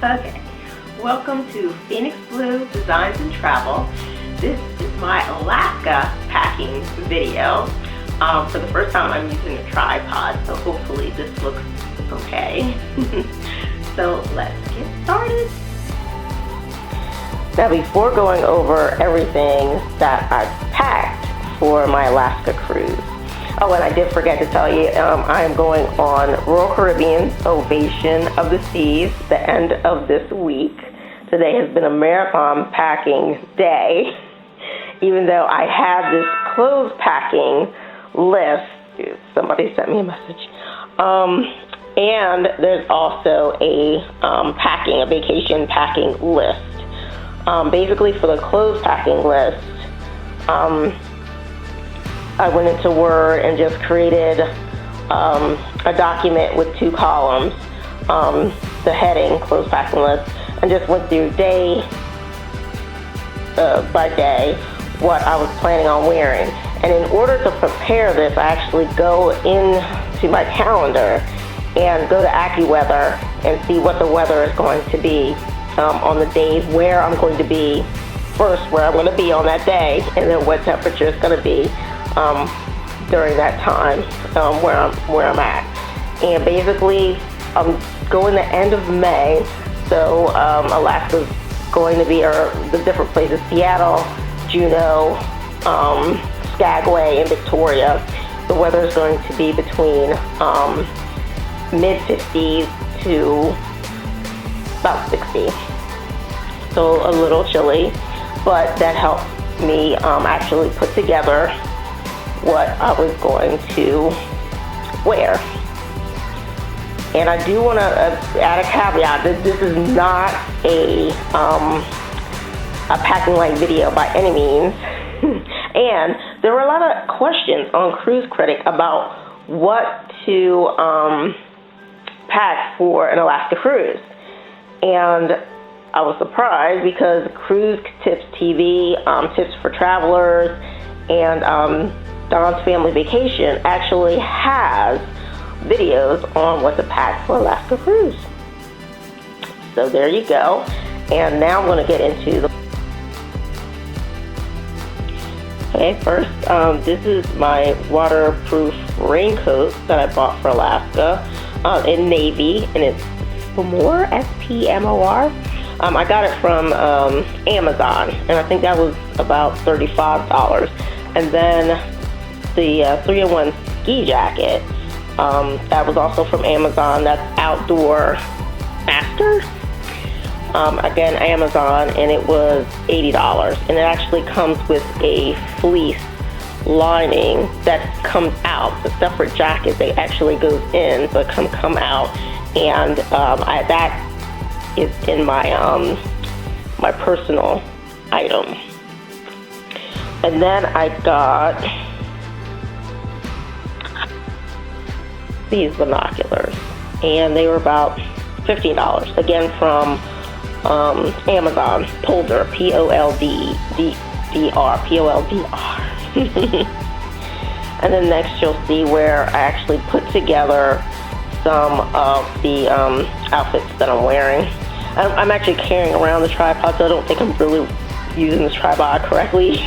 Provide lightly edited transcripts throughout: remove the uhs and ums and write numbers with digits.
Okay, welcome to Phoenix Blue Designs and Travel. This is my Alaska packing video. For the first time I'm using a tripod, so hopefully this looks okay. So let's get started. Now before going over everything that I've packed for my Alaska cruise, oh, and I did forget to tell you, I am going on Royal Caribbean's Ovation of the Seas the end of this week. Today has been a marathon packing day, even though I had this clothes packing list. Somebody sent me a message. And there's also a vacation packing list. Basically for the clothes packing list, I went into Word and just created a document with 2 columns, the heading, clothes packing list, and just went through day by day what I was planning on wearing. And in order to prepare this, I actually go into my calendar and go to AccuWeather and see what the weather is going to be on the days where I'm going to be, first where I'm going to be on that day, and then what temperature is going to be during that time where I'm at. And basically I'm going the end of May, so Alaska's going to be, or the different places, Seattle, Juneau, Skagway, and Victoria. The weather is going to be between mid 50s to about 60, so a little chilly, but that helped me actually put together what I was going to wear. And I do want to add a caveat that this is not a packing light video by any means. And there were a lot of questions on Cruise Critic about what to pack for an Alaska cruise. And I was surprised because Cruise Tips TV, Tips for Travelers, and Don's Family Vacation actually has videos on what to pack for Alaska cruise. So there you go. And now I'm going to get into the... Okay, first, this is my waterproof raincoat that I bought for Alaska in navy, and it's Spomor, S-P-M-O-R. I got it from Amazon, and I think that was about $35. And then the 3-in-1 ski jacket, that was also from Amazon. That's Outdoor Master. Again, Amazon, and it was $80. And it actually comes with a fleece lining that comes out. The separate jacket, they actually goes in, but come out. And that is in my my personal item. And then I got these binoculars, and they were about $15, again from Amazon. Polder, P-O-L-D-R. And then next you'll see where I actually put together some of the outfits that I'm wearing. I'm actually carrying around the tripod, so I don't think I'm really using this tripod correctly.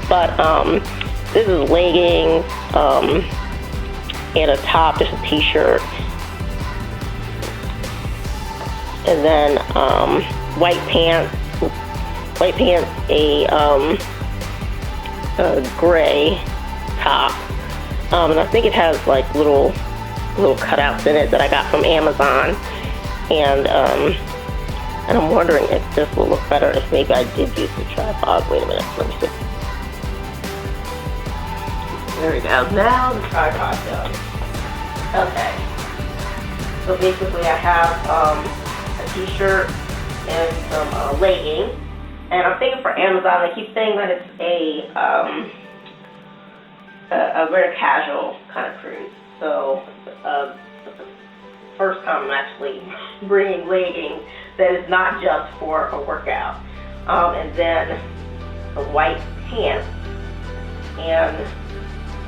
But this is leggings, and a top, just a t-shirt, and then white pants, a gray top, and I think it has like little cutouts in it that I got from Amazon, and I'm wondering if this will look better if maybe I did use the tripod. Wait a minute, let me see. There we go. Now the tripod's done. Okay. So basically I have a t-shirt and some leggings. And I'm thinking for Amazon, they keep saying that it's a very casual kind of cruise. So first time I'm actually bringing leggings that is not just for a workout. And then the white pants and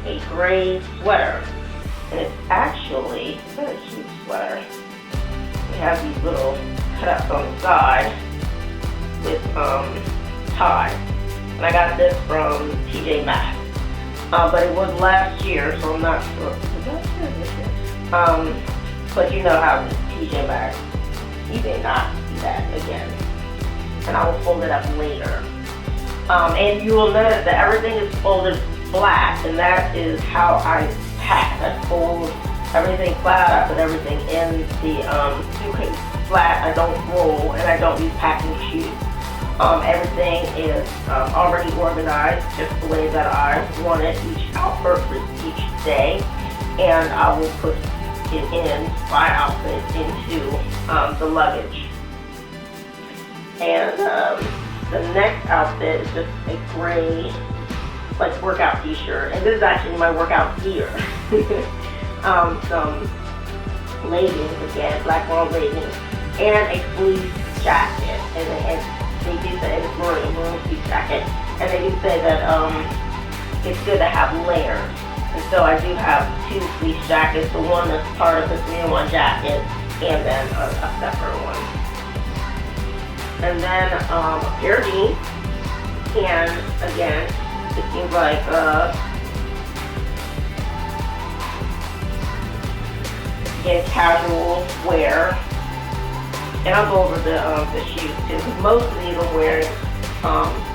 a gray sweater. And it's actually a very cute sweater. They have these little cutouts on the side with ties. And I got this from TJ Maxx. But it was last year, so I'm not sure. Was last year or this year? But you know how TJ Maxx, you may not see that again. And I will fold it up later. And you will notice that everything is folded flat, and that is how I pack. I fold everything flat. I put everything in the suitcase flat. I don't roll, and I don't use packing shoes. Everything is already organized just the way that I want it, each outfit for each day, and I will put it in my outfit into the luggage. And the next outfit is just a gray, like, workout t-shirt, and this is actually my workout gear. Some leggings again, black long leggings, and a fleece jacket, and they do say it's maroon fleece jacket, and they do say that it's good to have layers. And so I do have 2 fleece jackets, the one that's part of the 3-in-1 jacket, and then a separate one. And then a pair of jeans, and again, it seems like casual wear. And I'll go over the shoes too, because most of these I'm wearing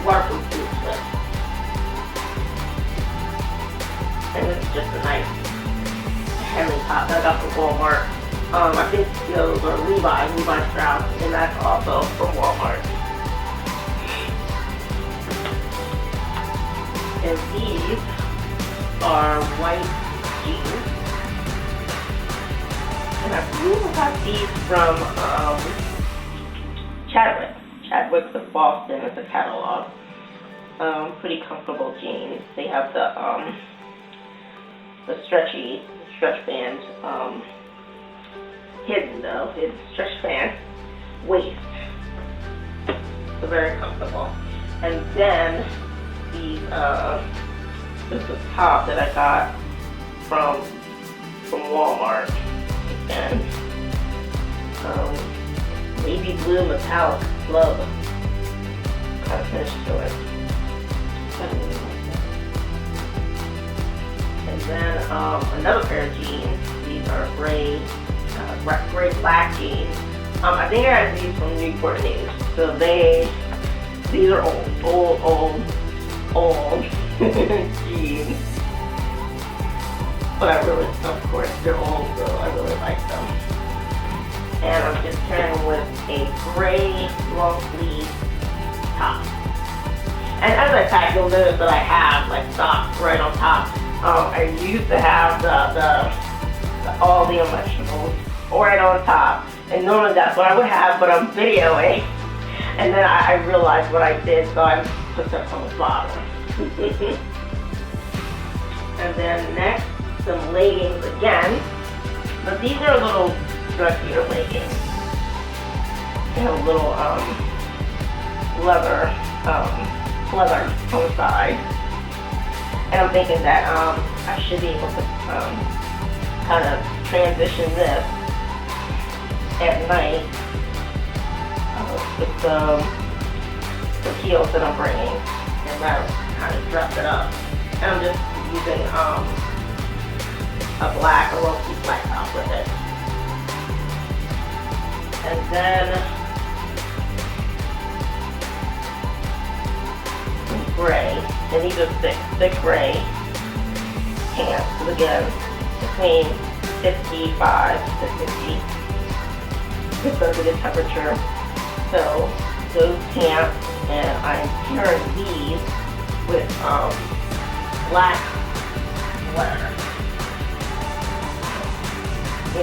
waterproof boots with. And this is just a nice heavy top that I got from Walmart. I think those are Levi Strauss, and that's also from Walmart. And these are white jeans. And I believe I got these from Chadwick's of Boston. It's a catalog. Pretty comfortable jeans. They have the stretch band hidden though. It's stretch band waist. So very comfortable. And then these this is a top that I got from Walmart. And navy blue metallic glove kind of finish to it. And then another pair of jeans. These are gray black jeans. I think I got these from Newport News. So these are old jeans. But I really, of course, they're old, so I really like them. And I'm just pairing with a gray long sleeve top. And as I pack, you'll notice that I have like socks right on top. I used to have all the emotionals right on top, and normally that's what I would have, but I'm videoing, and then I realized what I did, so I put that on the bottom. And then next, some leggings again, but these are a little dressier leggings. They have a little leather on the side, and I'm thinking that I should be able to kind of transition this at night with the heels that I'm bringing, and that'll kind of dress it up. And I'm just using a black, a low-key black top with it. And then gray, and these are thick gray pants, because again, between 55 to 60, it's a good temperature. So those pants, and I'm pairing these with black sweater.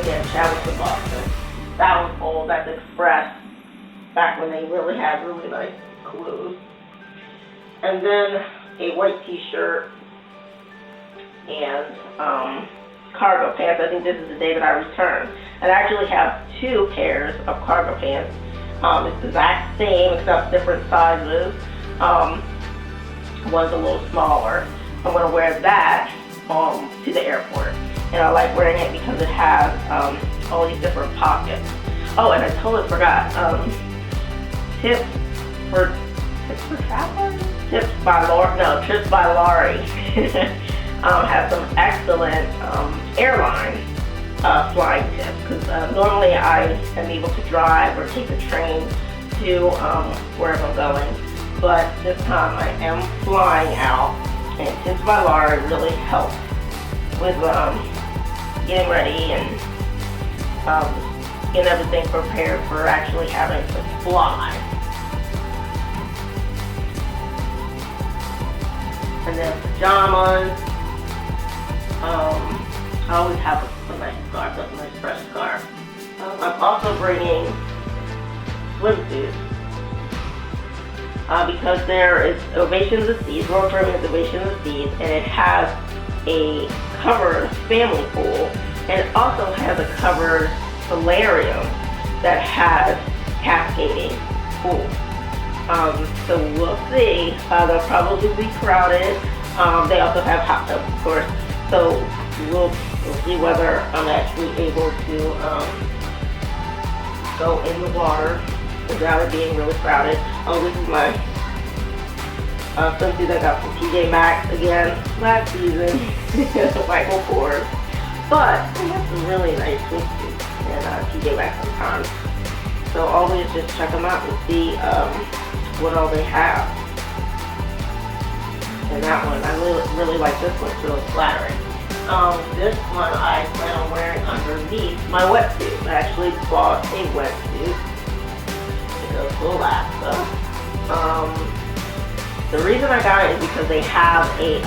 Again, Chadwick's of Boston. That was old, that's Express, back when they really had really nice clothes. And then a white t-shirt and cargo pants. I think this is the day that I returned. And I actually have 2 pairs of cargo pants. It's the exact same except different sizes. One's a little smaller. I'm going to wear that to the airport. And I like wearing it because it has all these different pockets. Oh, and I totally forgot. Tips for travelers? Trips by Laurie has some excellent airline flying tips, because normally I am able to drive or take the train to wherever I'm going, but this time I am flying out, and Tips by Laurie really helps with getting ready and getting everything prepared for actually having to fly. And then pajamas. I always have a nice scarf, a nice fresh scarf. I'm also bringing swimsuits because there is Ovation of the Seas, Royal Caribbean's Ovation of the Seas, and it has a covered family pool, and it also has a covered solarium that has cascading pool. So we'll see. They'll probably be crowded. They also have hot tubs, of course. So we'll see whether I'm actually able to go in the water without it being really crowded. Oh, this is my swimsuit I got from TJ Maxx again last season, Michael Kors. But they have some really nice swimsuits in TJ Maxx sometimes. So always just check them out and see what all they have. And that one, I really like this one, it's really flattering. This one I plan on wearing underneath my wetsuit. I actually bought a wetsuit to go to Alaska. The reason I got it is because they have a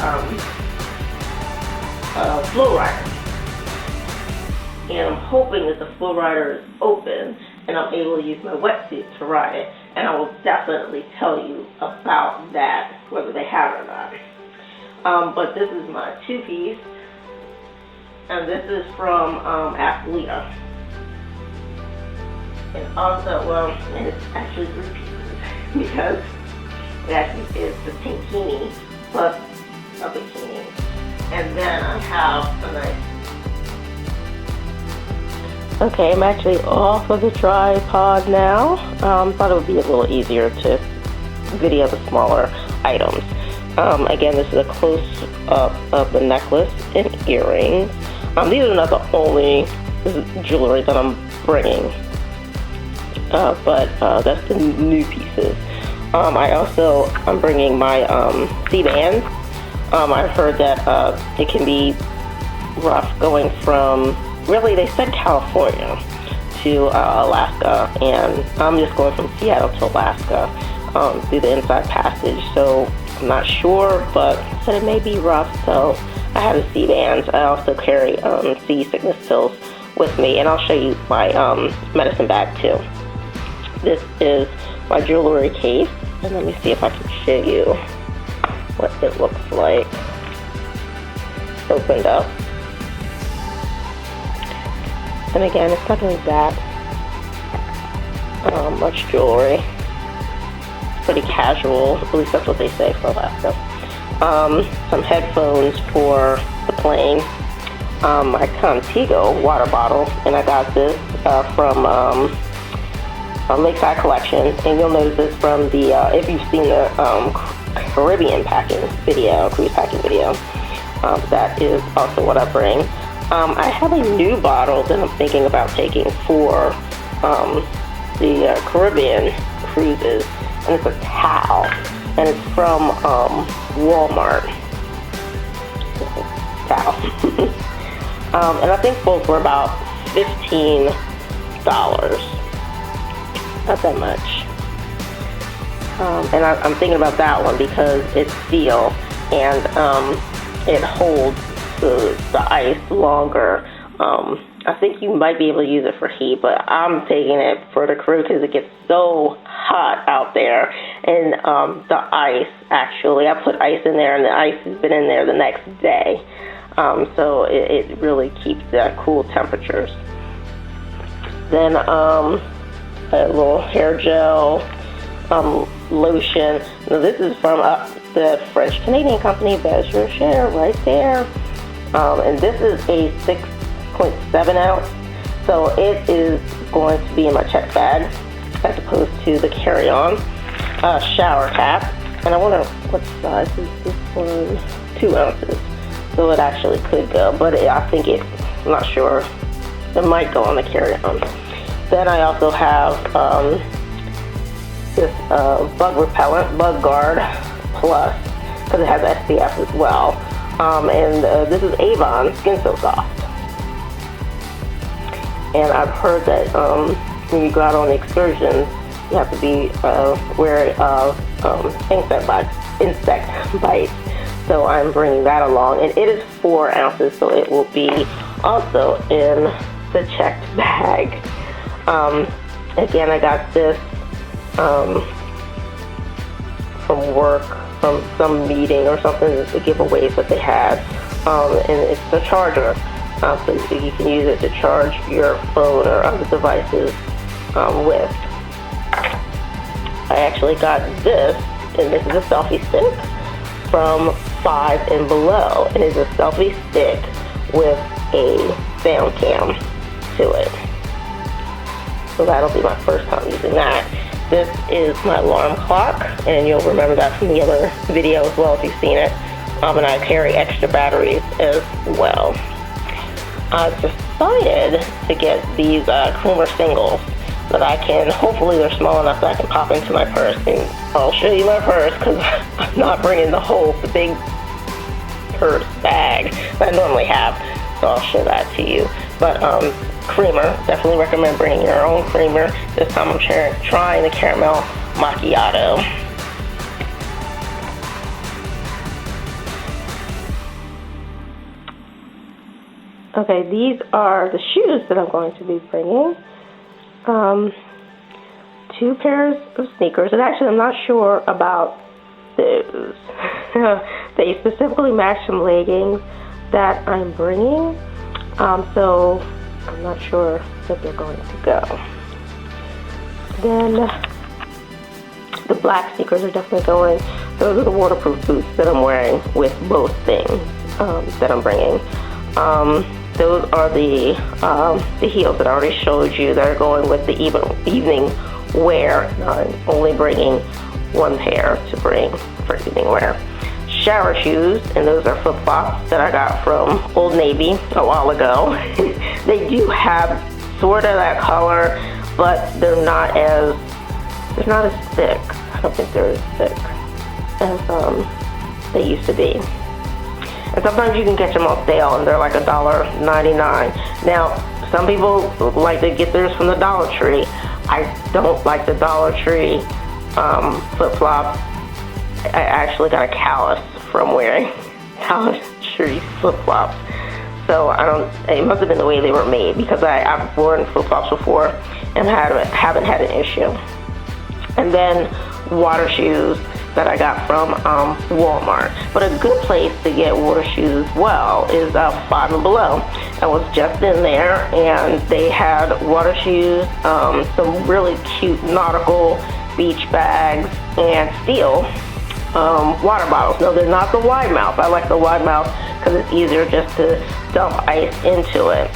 flow rider. And I'm hoping that the flow rider is open and I'm able to use my wetsuit to ride it. And I will definitely tell you about that, whether they have it or not. But this is my two-piece. And this is from Athleta. And also, well, and it's actually three pieces because it actually is the tankini plus a bikini. And then I have a nice... Okay, I'm actually off of the tripod now. Thought it would be a little easier to video the smaller items. Again, this is a close-up of the necklace and earrings. These are not the only jewelry that I'm bringing, but that's the new pieces. I'm bringing my C-bands. I've heard that it can be rough going from, really they said California to Alaska, and I'm just going from Seattle to Alaska through the Inside Passage, so I'm not sure, but said it may be rough, so I have the C-bands. I also carry seasickness pills with me, and I'll show you my medicine bag too. This is my jewelry case, and let me see if I can show you what it looks like opened up. And again, it's not really that much jewelry. It's pretty casual, at least that's what they say for Alaska. Some headphones for the plane, my Contigo water bottle, and I got this from Lakeside Collection, and you'll notice this from the, if you've seen the Caribbean packing video, cruise packing video, that is also what I bring. I have a new bottle that I'm thinking about taking for the Caribbean cruises, and it's a towel, and it's from Walmart. Towel. And I think both were about $15. Not that much. And I'm thinking about that one because it's steel and it holds the ice longer. I think you might be able to use it for heat, but I'm taking it for the crew because it gets so hot out there. And the ice, actually, I put ice in there and the ice has been in there the next day. So it really keeps the cool temperatures. Then a little hair gel, lotion. Now this is from the French-Canadian company, Best Your Share, right there. And this is a 6.7 ounce. So it is going to be in my check bag as opposed to the carry-on shower cap. And I wonder what size is this one? 2 ounces. So it actually could go, but I think I'm not sure. It might go on the carry-on. Then I also have this bug repellent, Bug Guard Plus, because it has SPF as well. And this is Avon Skin So Soft. And I've heard that when you go out on excursions, you have to be wary of insect bites. So I'm bringing that along, and it is 4 ounces, so it will be also in the checked bag. Again, I got this from work, from some meeting or something, the giveaways that they had, and it's the charger, so you can use it to charge your phone or other devices with. I actually got this, and this is a selfie stick from 5 and Below, and it's a selfie stick with a sound cam to it. So that'll be my first time using that. This is my alarm clock, and you'll remember that from the other video as well if you've seen it. And I carry extra batteries as well. I've decided to get these creamer singles that I can, hopefully they're small enough that I can pop into my purse. And I'll show you my purse because I'm not bringing the big purse bag that I normally have. So I'll show that to you. But creamer, definitely recommend bringing your own creamer. This time I'm trying the caramel macchiato. Okay, these are the shoes that I'm going to be bringing. 2 pairs of sneakers, and actually I'm not sure about those. They specifically match some leggings that I'm bringing, so I'm not sure that they're going to go. Then the black sneakers are definitely going. Those are the waterproof boots that I'm wearing with both things that I'm bringing. Those are the heels that I already showed you that are going with the evening wear. I'm only bringing 1 pair to bring for evening wear. Shower shoes, and those are flip-flops that I got from Old Navy a while ago. They do have sort of that color, but they're not as thick. I don't think they're as thick as they used to be. And sometimes you can catch them on sale, and they're like $1.99. Now, some people like to get theirs from the Dollar Tree. I don't like the Dollar Tree flip-flops. I actually got a callus from wearing Dollar Tree flip-flops. So it must have been the way they were made, because I've worn flip-flops before and haven't had an issue. And then water shoes that I got from Walmart. But a good place to get water shoes as well is 5 and Below. I was just in there, and they had water shoes, some really cute nautical beach bags, and steel water bottles. No, they're not the wide mouth. I like the wide mouth because it's easier just to dump ice into it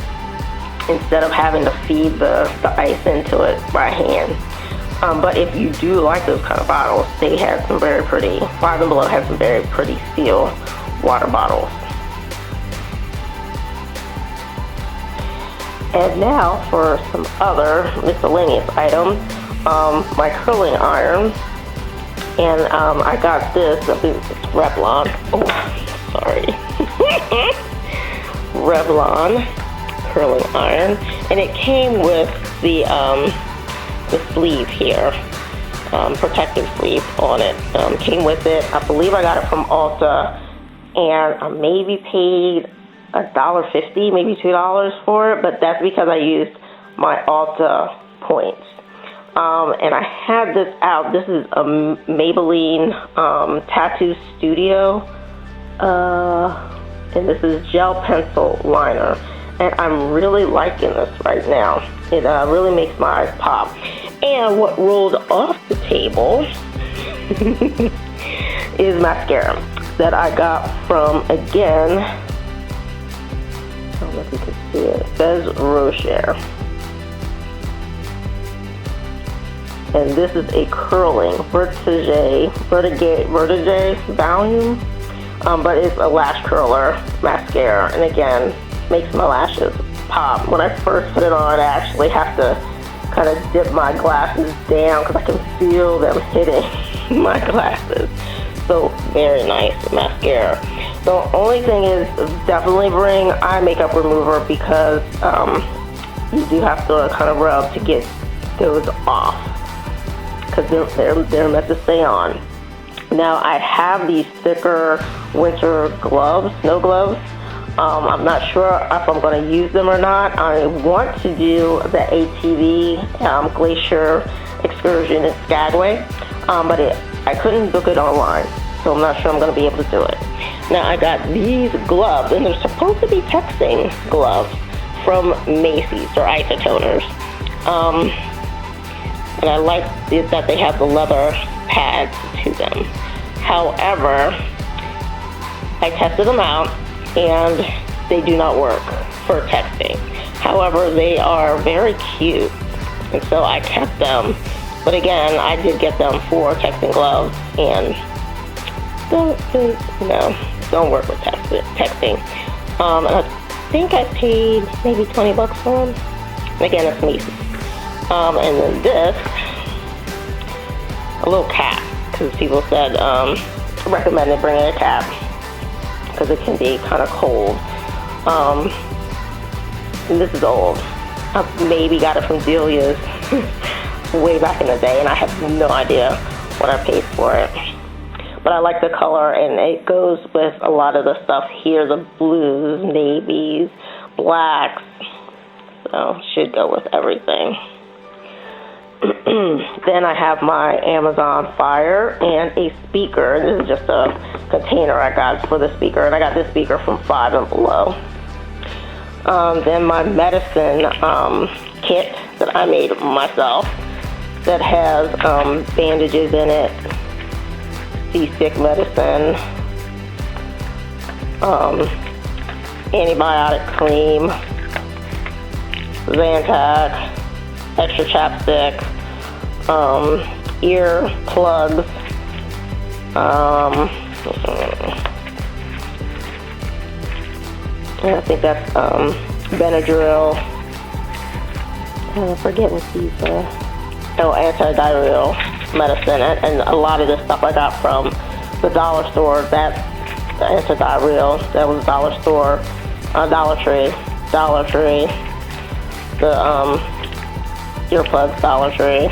instead of having to feed the ice into it by hand. But if you do like those kind of bottles, they had some very pretty, 5 and Below had some very pretty steel water bottles. And now for some other miscellaneous items. My curling iron, and I got this, I think it's Revlon. Oh, sorry. Revlon curling iron, and it came with the sleeve here, protective sleeve on it. Came with it. I believe I got it from Ulta, and I maybe paid $1.50, maybe $2 for it, but that's because I used my Ulta points. And I had this out. This is a Maybelline Tattoo Studio, and this is gel pencil liner. And I'm really liking this right now. It really makes my eyes pop. And what rolled off the table is mascara that I got from, again, I don't know if you can see it. It says Rocher. and this is a curling vertige volume, but it's a lash curler mascara, and again, makes my lashes pop. When I first put it on, I actually have to kind of dip my glasses down because I can feel them hitting my glasses. So very nice mascara. The only thing is, definitely bring eye makeup remover, because you do have to kind of rub to get those off, because they're meant to stay on. Now I have these thicker winter gloves, snow gloves. I'm not sure if I'm going to use them or not. I want to do the ATV Glacier excursion in Skagway, but I couldn't book it online, so I'm not sure I'm going to be able to do it. Now I got these gloves, and they're supposed to be texting gloves from Macy's. They're isotoners. And I like that they have the leather pads to them. However, I tested them out, and they do not work for texting. However, they are very cute, and so I kept them. But again, I did get them for texting gloves, and don't work with texting. And I think I paid maybe $20 for them. And again, it's Macy's. And then this, a little cap, because people said recommended bringing a cap because it can be kind of cold. And this is old. I maybe got it from Delia's way back in the day, and I have no idea what I paid for it. But I like the color, and it goes with a lot of the stuff here, the blues, navies, blacks. So should go with everything. Then I have my Amazon Fire and a speaker. This is just a container I got for the speaker, and I got this speaker from Five and Below. Then my medicine kit that I made myself that has bandages in it, seasick medicine, antibiotic cream, Zantac, extra chapstick, ear plugs, I think that's Benadryl. I forget what these are. Antidiarrheal medicine, and a lot of this stuff I got from the dollar store. That's the antidiarrheal. That was dollar store, Dollar Tree. The earplugs, Dollar Tree,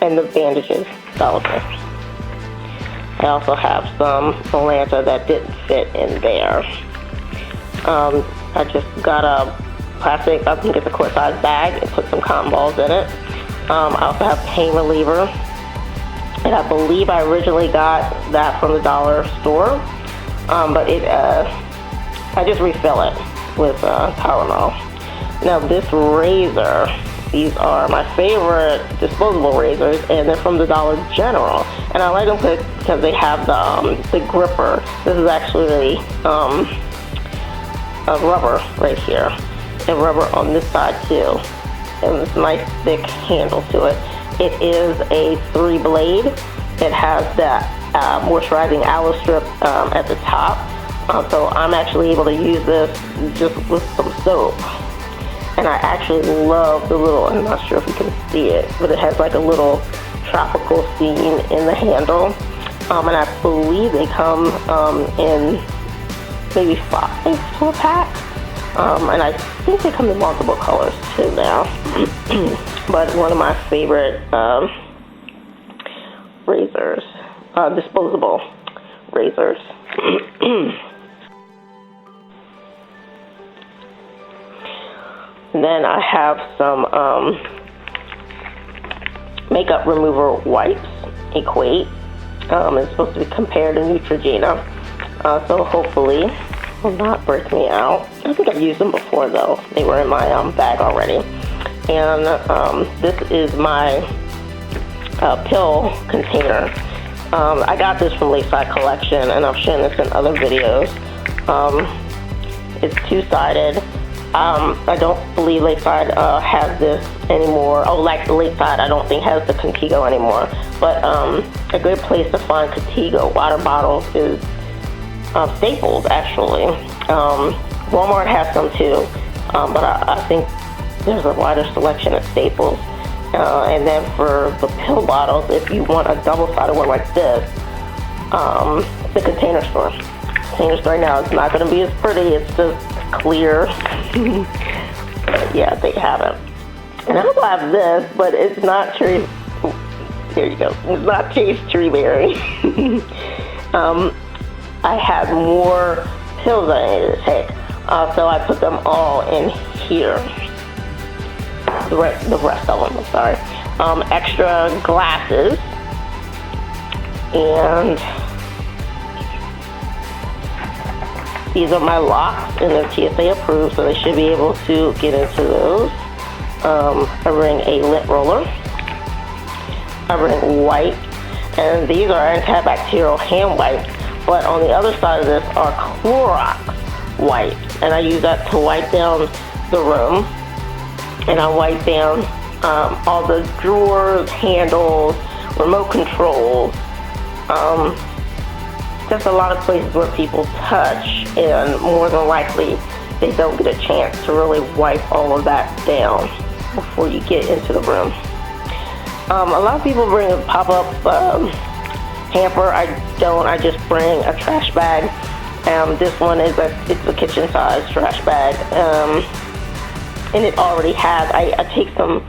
and the bandages, Dollar Tree. I also have some Atlanta that didn't fit in there. I just got a plastic, I think it's a quart size bag, and put some cotton balls in it. I also have pain reliever, and I believe I originally got that from the dollar store, but I just refill it with Tylenol. Now this razor, these are my favorite disposable razors, and they're from the Dollar General, and I like them because they have the gripper. This is actually a rubber right here, and rubber on this side too, and this nice thick handle to it. It is a 3-blade. It has that moisturizing aloe strip at the top, so I'm actually able to use this just with some soap. And I actually love the little, I'm not sure if you can see it, but it has like a little tropical scene in the handle. And I believe they come in maybe 5 to a pack. And I think they come in multiple colors too now. But one of my favorite razors, disposable razors. And then I have some makeup remover wipes, Equate. It's supposed to be compared to Neutrogena, so hopefully will not break me out. I think I've used them before though. They were in my bag already. And this is my pill container. I got this from Lakeside Collection, and I've shown this in other videos. It's 2-sided. I don't believe Lakeside has this anymore. Oh, like Lakeside, I don't think has the Contigo anymore. But a good place to find Contigo water bottles is Staples, actually. Walmart has some too, but I think there's a wider selection at Staples. And then for the pill bottles, if you want a double-sided one like this, the Container Store. Container Store now is not going to be as pretty. It's just clear. But yeah, they have it. And I also have this, but it's not cherry. Here you go. It's not Chase Tree Berry. I had more pills that I needed to take, so I put them all in here. The rest of them, I'm sorry. Extra glasses, and these are my locks, and they're TSA approved, so they should be able to get into those. I bring a lint roller. I bring wipes, and these are antibacterial hand wipes, but on the other side of this are Clorox wipes, and I use that to wipe down the room, and I wipe down all the drawers, handles, remote controls, just a lot of places where people touch, and more than likely they don't get a chance to really wipe all of that down before you get into the room. A lot of people bring a pop-up hamper. I don't. I just bring a trash bag. This one is it's a kitchen-sized trash bag, and it already has. I take some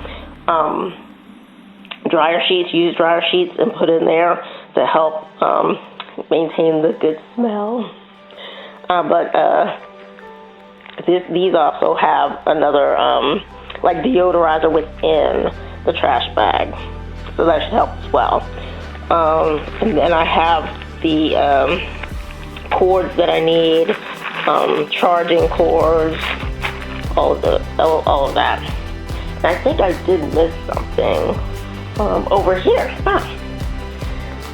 dryer sheets, used dryer sheets, and put in there to help maintain the good smell. These also have another like deodorizer within the trash bag, so that should help as well. And then I have the cords that I need, charging cords, all of that. And I think I did miss something over here.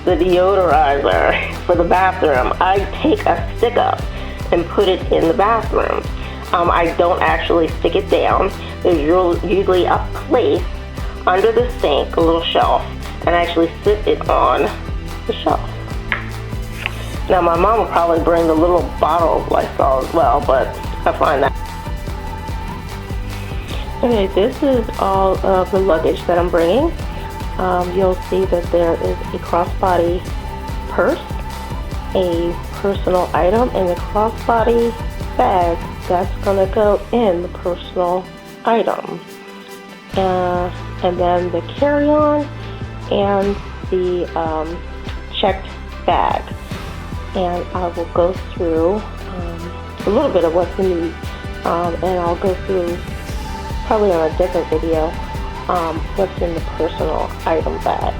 The deodorizer for the bathroom. I take a stick up and put it in the bathroom. I don't actually stick it down. There's usually a place under the sink, a little shelf, and I actually sit it on the shelf. Now my mom will probably bring the little bottle of Lysol as well, but I find that. Okay, this is all of the luggage that I'm bringing. You'll see that there is a crossbody purse, a personal item, and a crossbody bag that's going to go in the personal item. And then the carry-on and the checked bag. And I will go through a little bit of what's in these, and I'll go through probably on a different video what's in the personal item bag.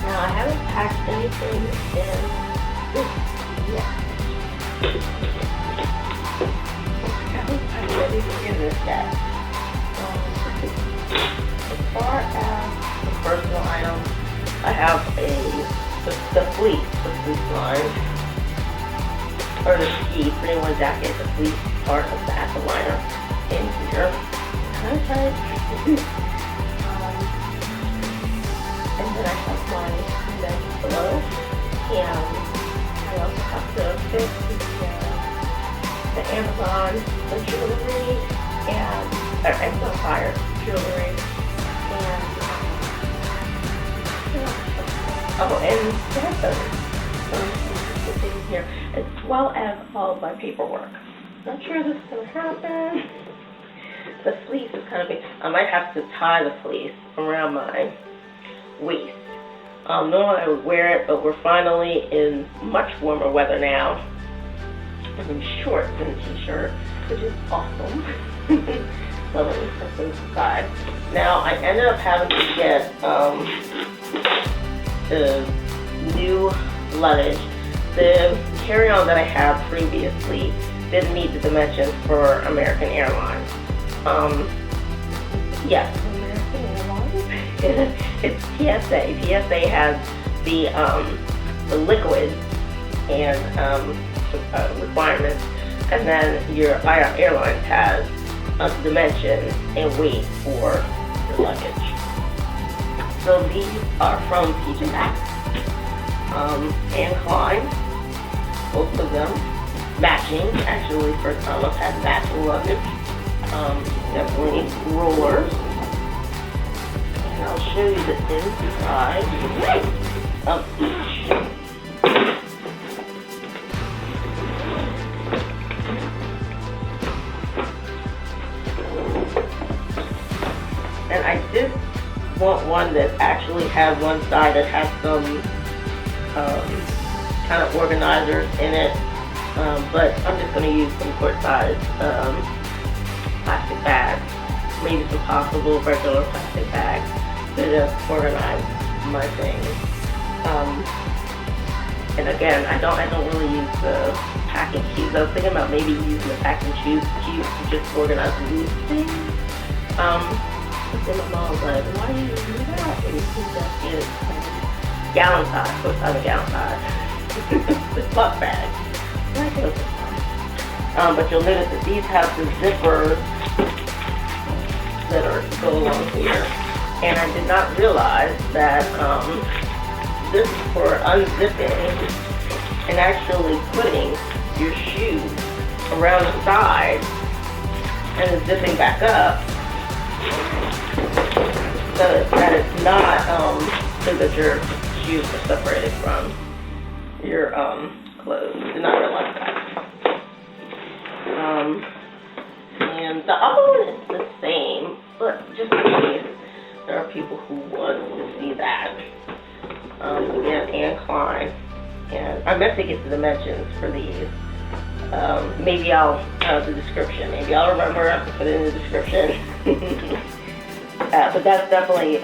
Now I haven't packed anything in this yet. I'm ready to get this yet. As far as the personal items, I have the fleece line. Or the ski, putting one jacket, the fleece part of the apple liner in here. Kind of tight. And then I have my condensed below. And I also have the Amazon jewelry and Amazon Fire jewelry. And headphones. Things here, as well as all of my paperwork. Not sure this is going to happen. The fleece is kind of big. I might have to tie the fleece around my waist. Normally I would wear it, but we're finally in much warmer weather now. I'm in shorts and a t-shirt, which is awesome. So let me put those aside. Now I ended up having to get the new luggage. The carry-on that I had previously didn't meet the dimensions for American Airlines. Yes, American Airlines. It's TSA. TSA has the liquid and requirements, and then your airline has dimensions and weight for your luggage. So these are from TJ Maxx and Klein, both of them matching. Actually, first time I've had matching luggage. Definitely rollers. And I'll show you the inside of each. And I did want one that actually has one side that has some kind of organizers in it, but I'm just going to use some quart size plastic bags, maybe some possible regular plastic bags to just organize my things. And again, I don't really use the packing cubes. I was thinking about maybe using the packing cubes to just organize loose things. But then my mom's like, why do you do that? And you just get it gallon size, of course I'm a gallon size. It's butt bag. But you'll notice that these have the zippers that go along here. And I did not realize that this is for unzipping and actually putting your shoes around the side and then zipping back up. So that it's not so that your shoes are separated from your clothes. Did not realize that. And the other one is the same, but just in case there are people who want to see that. Again, Anne Klein. And I meant to get the dimensions for these. Maybe I'll the description. Maybe I'll remember. I can put it in the description. But that's definitely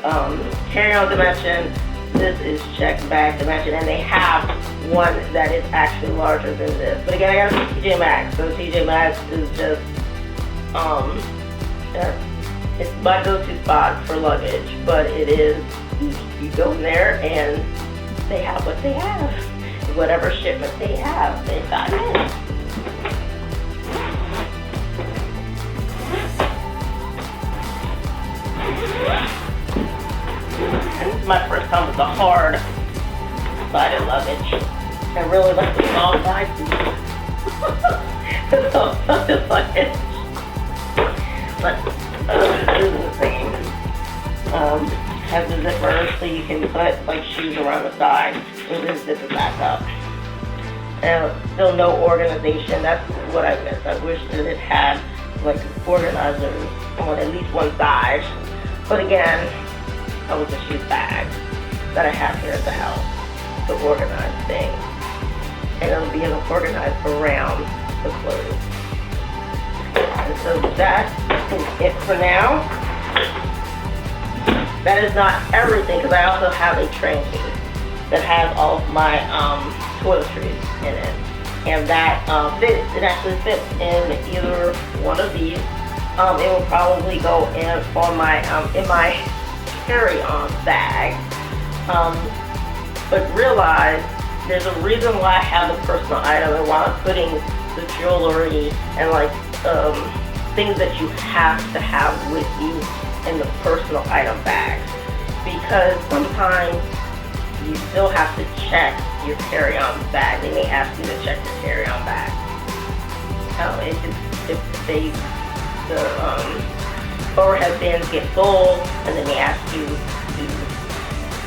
carry-on dimension. This is checked bag dimension, and they have one that is actually larger than this. But again, I got it from TJ Maxx. So TJ Maxx is just it's my go-to spot for luggage. But it is you go in there and they have what they have. Whatever shipment they have, they've got it. And this is my first time with the hard sided luggage. I really like the small side too. So just luggage. But this is the same. Has the zipper so you can put like shoes around the side and then zip it back up. And still no organization. That's what I missed. I wish that it had like organizers on at least one side. But again, I was just use bags that I have here at the house to organize things. And it'll be organized around the clothes. And so that is it for now. That is not everything, because I also have a train case that has all of my toiletries in it. And that fits, it actually fits in either one of these. It will probably go in on my carry-on bag. But realize there's a reason why I have the personal item and why I'm putting the jewelry and like things that you have to have with you in the personal item bag, because sometimes you still have to check your carry-on bag. They may ask you to check your carry-on bag. If the overhead bins get full, and then they ask you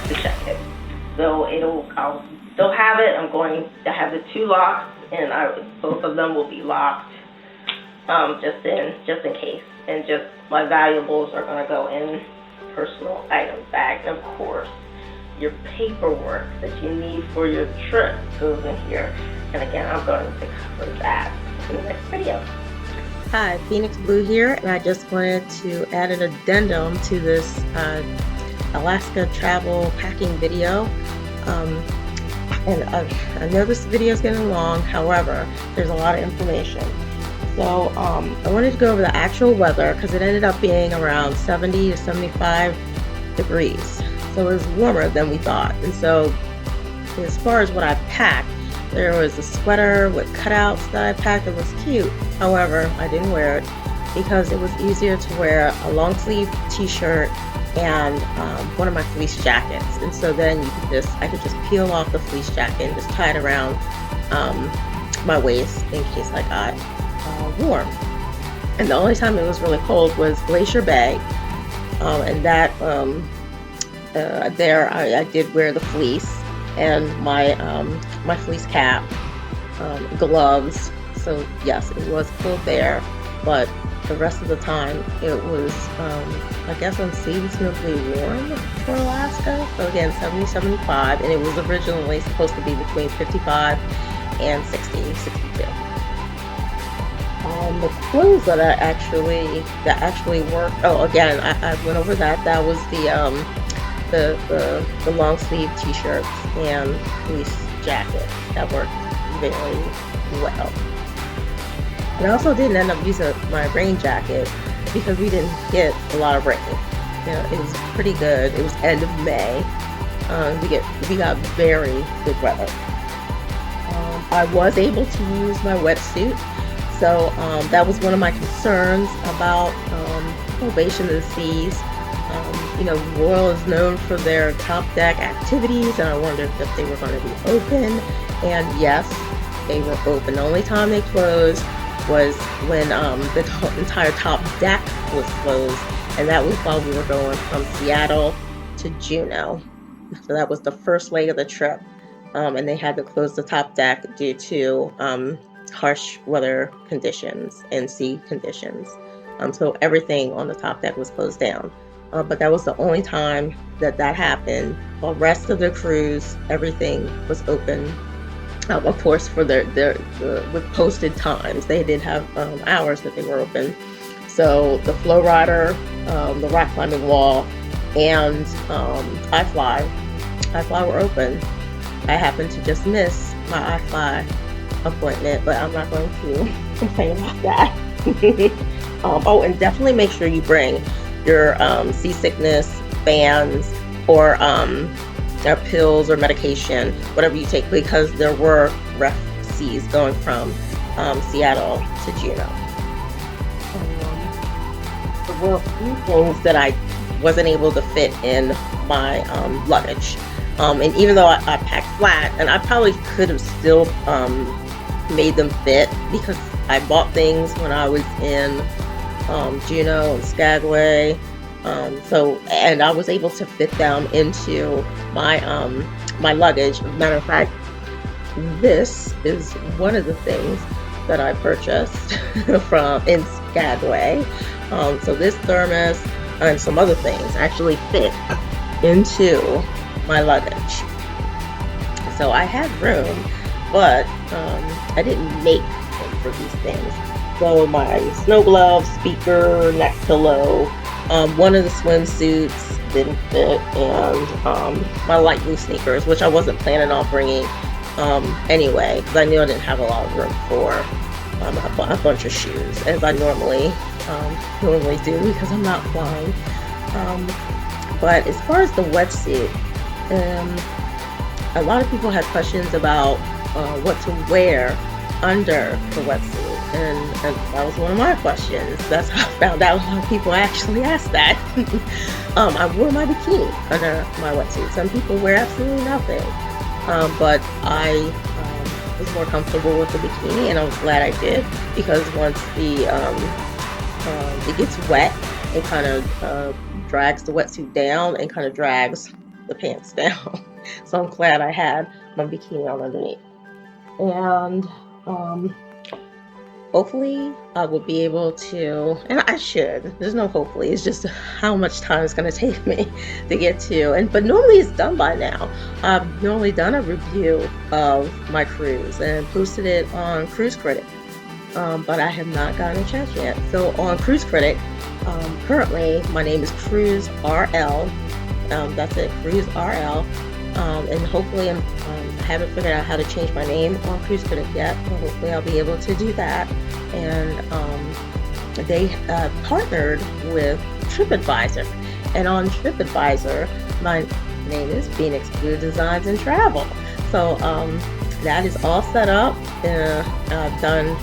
to check it. So I'll still have it. I'm going to have the two locks, and both of them will be locked, just in case. And just my valuables are going to go in personal item bag. And of course, your paperwork that you need for your trip goes in here. And again, I'm going to cover that in the next video. Hi, Phoenix Blue here, and I just wanted to add an addendum to this Alaska travel packing video. And I know this video is getting long, however, there's a lot of information. So I wanted to go over the actual weather, because it ended up being around 70 to 75 degrees. So it was warmer than we thought. And so as far as what I packed, There was a sweater with cutouts that I packed that was cute. However, I didn't wear it because it was easier to wear a long sleeve t-shirt and one of my fleece jackets. And so then I could just peel off the fleece jacket and just tie it around my waist in case I got warm. And the only time it was really cold was Glacier Bay, and that there I did wear the fleece and my fleece cap, gloves. So yes, it was cold there, but the rest of the time it was I guess unseasonably warm for Alaska. So again, 70, 75, and it was originally supposed to be between 55 and 60, 62. The clothes that actually worked. Oh, again, I went over that. That was the long sleeve t-shirts and fleece jacket that worked very well. And I also didn't end up using my rain jacket because we didn't get a lot of rain. You know, it was pretty good. It was end of May. We got very good weather. I was able to use my wetsuit. So that was one of my concerns about Ovation of the Seas. You know, Royal is known for their top deck activities, and I wondered if they were going to be open. And yes, they were open. The only time they closed was when the entire top deck was closed, and that was while we were going from Seattle to Juneau. So that was the first leg of the trip, and they had to close the top deck due to harsh weather conditions and sea conditions. So everything on the top deck was closed down. But that was the only time that happened. The rest of the cruise, everything was open. Of course, for their with posted times, they did have hours that they were open. So the Flow Rider, the Rock Climbing Wall, and iFly were open. I happened to just miss my iFly appointment, but I'm not going to complain about that. Oh, and definitely make sure you bring your seasickness bands or pills or medication, whatever you take, because there were rough seas going from Seattle to Juneau. There were a few things that I wasn't able to fit in my luggage. And even though I packed flat, and I probably could have still made them fit because I bought things when I was in Juneau and Skagway, and I was able to fit them into my my luggage. As a matter of fact, this is one of the things that I purchased in Skagway. So this thermos and some other things actually fit into my luggage. So I had room, but I didn't make room for these things. So my snow gloves, speaker, neck pillow, one of the swimsuits didn't fit, and my light blue sneakers, which I wasn't planning on bringing anyway, because I knew I didn't have a lot of room for a bunch of shoes, as I normally do because I'm not flying. But as far as the wetsuit, a lot of people had questions about what to wear under the wetsuit, and that was one of my questions. That's how I found out a lot of people actually asked that. I wore my bikini under my wetsuit. Some people wear absolutely nothing, but I was more comfortable with the bikini, and I was glad I did, because once it gets wet, it kind of drags the wetsuit down and kind of drags the pants down. So I'm glad I had my bikini on underneath. And hopefully I will be able to, and I should, there's no hopefully, it's just how much time it's going to take me to get to, but normally it's done by now. I've normally done a review of my cruise and posted it on Cruise Critic, but I have not gotten a chance yet. So on Cruise Critic, currently my name is Cruise RL, that's it, Cruise RL, and hopefully I haven't figured out how to change my name on Cruise Critic yet, but hopefully I'll be able to do that. And they partnered with TripAdvisor, and on TripAdvisor my name is Phoenix Blue Designs and Travel. So that is all set up. I've done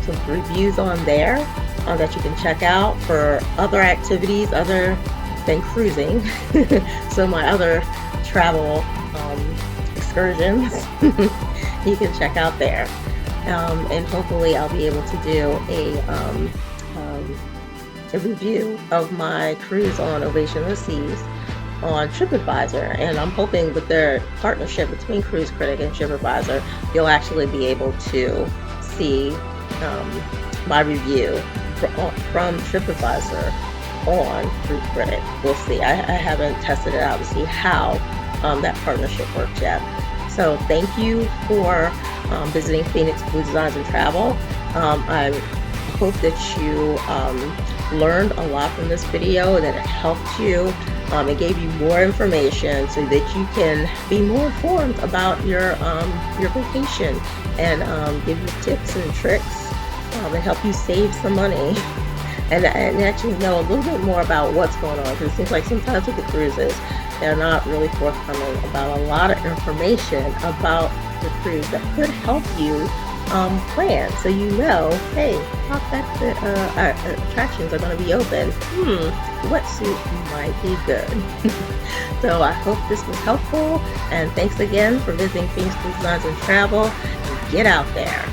some reviews on there that you can check out for other activities other than cruising. So my other travel excursions you can check out there. And hopefully I'll be able to do a review of my cruise on Ovation of the Seas on TripAdvisor, and I'm hoping with their partnership between Cruise Critic and TripAdvisor, you'll actually be able to see my review from TripAdvisor on Cruise Critic. We'll see. I haven't tested it out to see how that partnership works yet. So thank you for visiting Phoenix Blue Designs and Travel. I hope that you learned a lot from this video, and that it helped you. It gave you more information so that you can be more informed about your vacation, and give you tips and tricks and help you save some money and actually know a little bit more about what's going on, because it seems like sometimes with the cruises they're not really forthcoming about a lot of information about the cruise that could help you plan, so you know, hey, our attractions are going to be open. Wetsuit might be good. So I hope this was helpful, and thanks again for visiting Phoenix Blue Designs and Travel. Get out there.